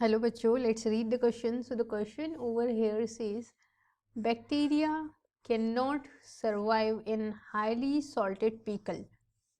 Hello बच्चों, let's read the question. So the question over here says bacteria cannot survive in highly salted pickle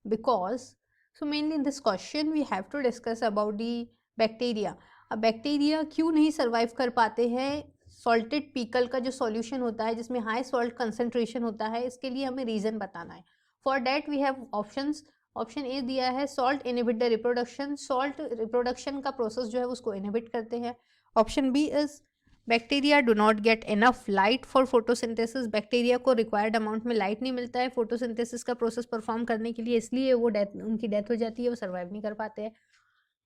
because, so mainly in this question we have to discuss about the bacteria. अब bacteria क्यों नहीं survive कर पाते हैं salted pickle का जो solution होता है जिसमें हाई सॉल्ट कंसंट्रेशन होता है, इसके लिए हमें रीज़न बताना है. For that we have options. Option A दिया है salt inhibit the reproduction. Salt reproduction का प्रोसेस जो है उसको इनहिबिट करते हैं. Option B is bacteria do not get enough light for photosynthesis. Bacteria को रिक्वायर्ड अमाउंट में लाइट नहीं मिलता है फोटोसिंथेसिस का प्रोसेस परफॉर्म करने के लिए, इसलिए वो उनकी डेथ हो जाती है, वो सर्वाइव नहीं कर पाते हैं.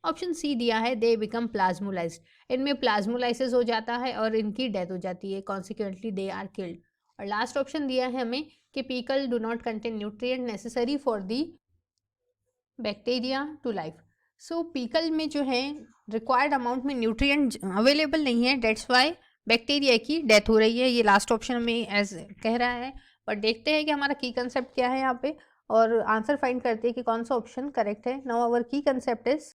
ऑप्शन सी दिया है दे बिकम प्लाज्मोलाइज्ड. इनमें प्लाज्मोलाइसिस हो जाता है और इनकी डेथ हो जाती है, कॉन्सिक्वेंटली दे आर किल्ड. और लास्ट ऑप्शन दिया है हमें कि pickle do not contain nutrient necessary for the bacteria to life. So pickle में जो है रिक्वायर्ड अमाउंट में न्यूट्रिएंट अवेलेबल नहीं है, डेट्स वाई बैक्टीरिया की डेथ हो रही है. ये लास्ट ऑप्शन में एज कह रहा है, पर देखते हैं कि हमारा की कंसेप्ट क्या है यहाँ पे और आंसर फाइंड करते हैं कि कौन सा ऑप्शन करेक्ट है. नाउ आवर की कंसेप्ट इज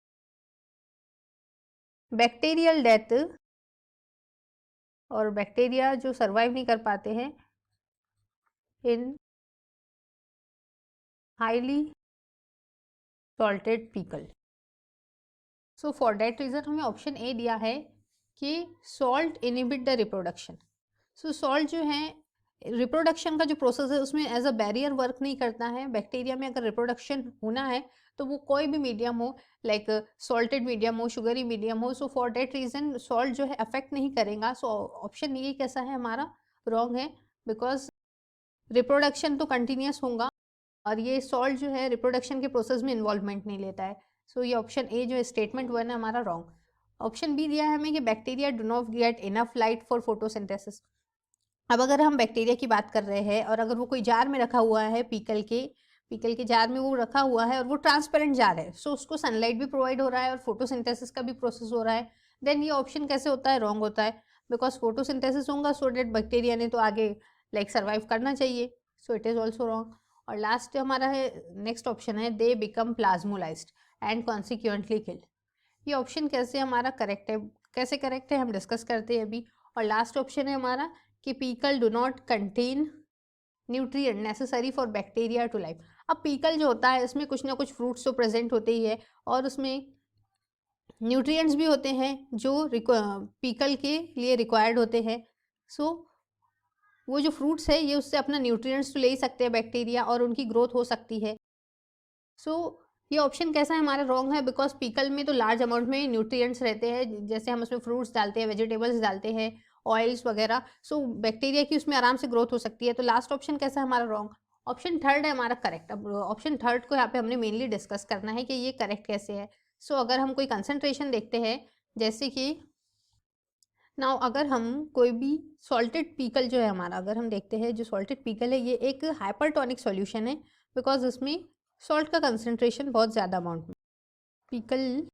बैक्टीरियल डेथ, और बैक्टीरिया जो सर्वाइव नहीं कर पाते हैं इन highly salted pickle. So for that reason हमें ऑप्शन ए दिया है कि salt inhibit the reproduction. So salt जो है रिप्रोडक्शन का जो प्रोसेस है उसमें एज अ बैरियर वर्क नहीं करता है. बैक्टीरिया में अगर रिप्रोडक्शन होना है तो वो कोई भी मीडियम हो, लाइक सॉल्टेड मीडियम हो, शुगरी मीडियम हो, so for that reason salt जो है अफेक्ट नहीं करेगा. सो ऑप्शन ये कैसा है हमारा रॉन्ग है, बिकॉज रिप्रोडक्शन तो कंटिन्यूस होगा और ये सॉल्ट जो है रिप्रोडक्शन के प्रोसेस में इन्वॉल्वमेंट नहीं लेता है. सो ये ऑप्शन ए जो स्टेटमेंट वन है हमारा रॉन्ग. ऑप्शन बी दिया है हमें कि bacteria do not get enough light for photosynthesis. अब अगर हम बैक्टीरिया की बात कर रहे हैं और अगर वो कोई जार में रखा हुआ है पीकल के जार में वो रखा हुआ है और वो ट्रांसपेरेंट जार है, सो उसको सनलाइट भी प्रोवाइड हो रहा है और फोटोसिंथेसिस का भी प्रोसेस हो रहा है, देन ये ऑप्शन कैसे होता है, रॉन्ग होता है. बिकॉज फोटोसिंथेसिस होगा सो डेट बैक्टीरिया ने तो आगे लाइक सर्वाइव करना चाहिए, so it is also wrong. और लास्ट हमारा है नेक्स्ट ऑप्शन है they become plasmolysed and consequently killed. ये ऑप्शन कैसे हमारा करेक्ट है, कैसे करेक्ट है हम डिस्कस करते हैं अभी. और लास्ट ऑप्शन है हमारा कि pickle do not contain nutrient necessary for bacteria to life. अब पीकल जो होता है इसमें कुछ ना कुछ फ्रूट्स तो प्रेजेंट होते ही है और उसमें न्यूट्रिएंट्स भी होते हैं जो पीकल के लिए रिक्वायर्ड होते हैं. सो वो जो फ्रूट्स है ये उससे अपना न्यूट्रिएंट्स तो ले ही सकते हैं बैक्टीरिया और उनकी ग्रोथ हो सकती है. सो ये ऑप्शन कैसा है हमारा रॉन्ग है, बिकॉज पीकल में तो लार्ज अमाउंट में न्यूट्रिएंट्स रहते हैं, जैसे हम उसमें फ्रूट्स डालते हैं, वेजिटेबल्स डालते हैं, ऑयल्स वगैरह. सो बैक्टीरिया की उसमें आराम से ग्रोथ हो सकती है. तो लास्ट ऑप्शन कैसा है हमारा रॉन्ग. ऑप्शन थर्ड है हमारा करेक्ट. अब ऑप्शन थर्ड को यहाँ पे हमने मेनली डिस्कस करना है कि ये करेक्ट कैसे है. सो अगर हम कोई कंसंट्रेशन देखते हैं, जैसे कि नाउ अगर हम कोई भी सॉल्टेड पीकल जो है हमारा, अगर हम देखते हैं जो सॉल्टेड पीकल है ये एक हाइपरटोनिक सॉल्यूशन है, बिकॉज उसमें सॉल्ट का कंसंट्रेशन बहुत ज़्यादा अमाउंट में. Pickle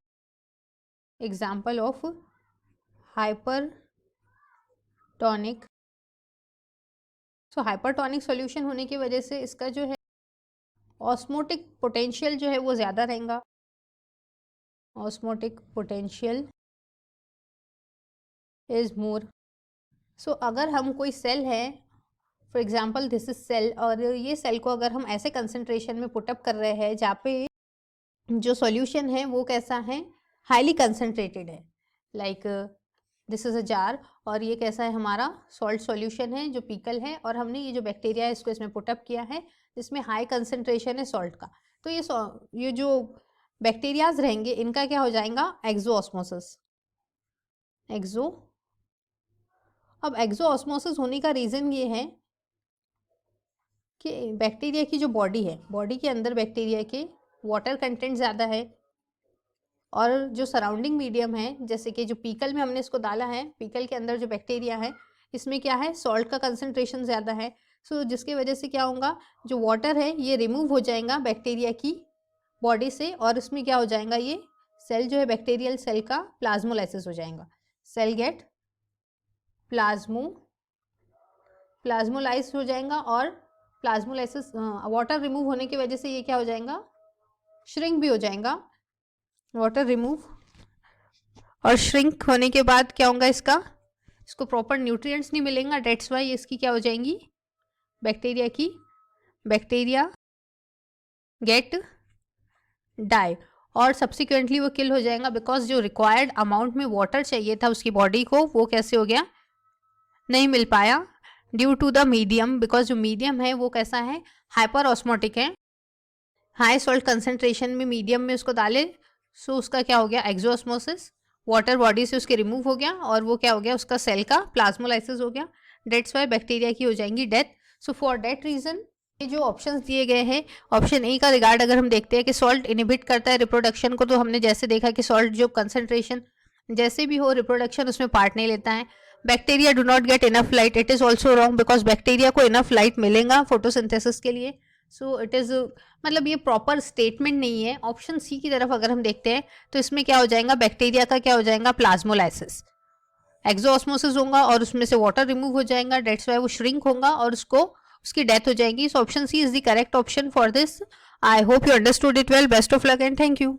example of hypertonic. So hypertonic solution होने की वजह से इसका जो है ऑस्मोटिक पोटेंशियल जो है वो ज़्यादा रहेगा. Osmotic potential is more. So अगर हम कोई सेल है, for example this is cell, और ये सेल को अगर हम ऐसे कंसंट्रेशन में पुटअप कर रहे हैं जहाँ पे जो सॉल्यूशन है वो कैसा है, हाईली कंसंट्रेटेड है, like this is a jar और ये कैसा है हमारा सॉल्ट सॉल्यूशन है जो पीकल है, और हमने ये जो बैक्टीरिया है इसको इसमें पुटअप किया है जिसमें हाई कंसंट्रेशन है सॉल्ट का. तो ये जो बैक्टीरियाज रहेंगे इनका क्या हो जाएगा, एक्सो ऑस्मोसिस. एक्सो. अब एक्सो ऑस्मोसिस होने का रीज़न ये है कि बैक्टीरिया की जो बॉडी है, बॉडी के अंदर बैक्टीरिया के वाटर कंटेंट ज़्यादा है और जो सराउंडिंग मीडियम है, जैसे कि जो पीकल में हमने इसको डाला है, पीकल के अंदर जो बैक्टीरिया है इसमें क्या है, सॉल्ट का कंसंट्रेशन ज़्यादा है. सो जिसकी वजह से क्या होगा, जो वाटर है ये रिमूव हो जाएगा बैक्टीरिया की बॉडी से और इसमें क्या हो जाएगा, ये सेल जो है बैक्टीरियल सेल का प्लाज्मोलाइसिस हो जाएगा. सेल गेट प्लाज्मोलाइज हो जाएगा और प्लाज्मोलाइसिस वाटर रिमूव होने की वजह से ये क्या हो जाएगा, श्रिंक भी हो जाएगा. वाटर रिमूव और श्रिंक होने के बाद क्या होगा इसको प्रॉपर न्यूट्रिएंट्स नहीं मिलेंगे, डेट्स वाई इसकी क्या हो जाएंगी, बैक्टीरिया गेट डाई, और सब्सिक्वेंटली वो किल हो जाएगा बिकॉज जो रिक्वायर्ड अमाउंट में वाटर चाहिए था उसकी बॉडी को वो कैसे हो गया, नहीं मिल पाया due to the medium, because जो मीडियम है वो कैसा है, हाइपर ऑस्मोटिक है, हाई सॉल्ट कंसेंट्रेशन में मीडियम में उसको डाले, सो उसका क्या हो गया, एक्सोऑस्मोसिस, वाटर बॉडी से उसके रिमूव हो गया और वो क्या हो गया, उसका सेल का प्लाज्मोलाइसिस हो गया, डेट्स वाई बैक्टीरिया की हो जाएंगी death. So for that reason ये जो ऑप्शंस दिए गए हैं, ऑप्शन ए का रिगार्ड अगर हम देखते हैं कि सॉल्ट इनिबिट करता है रिप्रोडक्शन को, तो हमने जैसे देखा कि सॉल्ट जो कंसेंट्रेशन जैसे भी हो रिप्रोडक्शन उसमें पार्ट नहीं लेता है। Bacteria do not get enough light, it is also wrong because bacteria को इनफ लाइट मिलेगा फोटोसिंथेसिस के लिए, सो इट इज़ मतलब ये प्रॉपर स्टेटमेंट नहीं है। ऑप्शन सी की तरफ अगर हम देखते हैं तो इसमें क्या हो जाएगा, बैक्टीरिया का क्या हो जाएगा, प्लाज्मोलाइसिस, एक्सोऑस्मोसिस होगा और उसमें से वाटर रिमूव हो जाएगा, डेट्स वाई वो श्रिंक होगा और उसकी डेथ हो जाएगी। So option C is the correct option for this. I hope you understood it well, best of luck and thank you.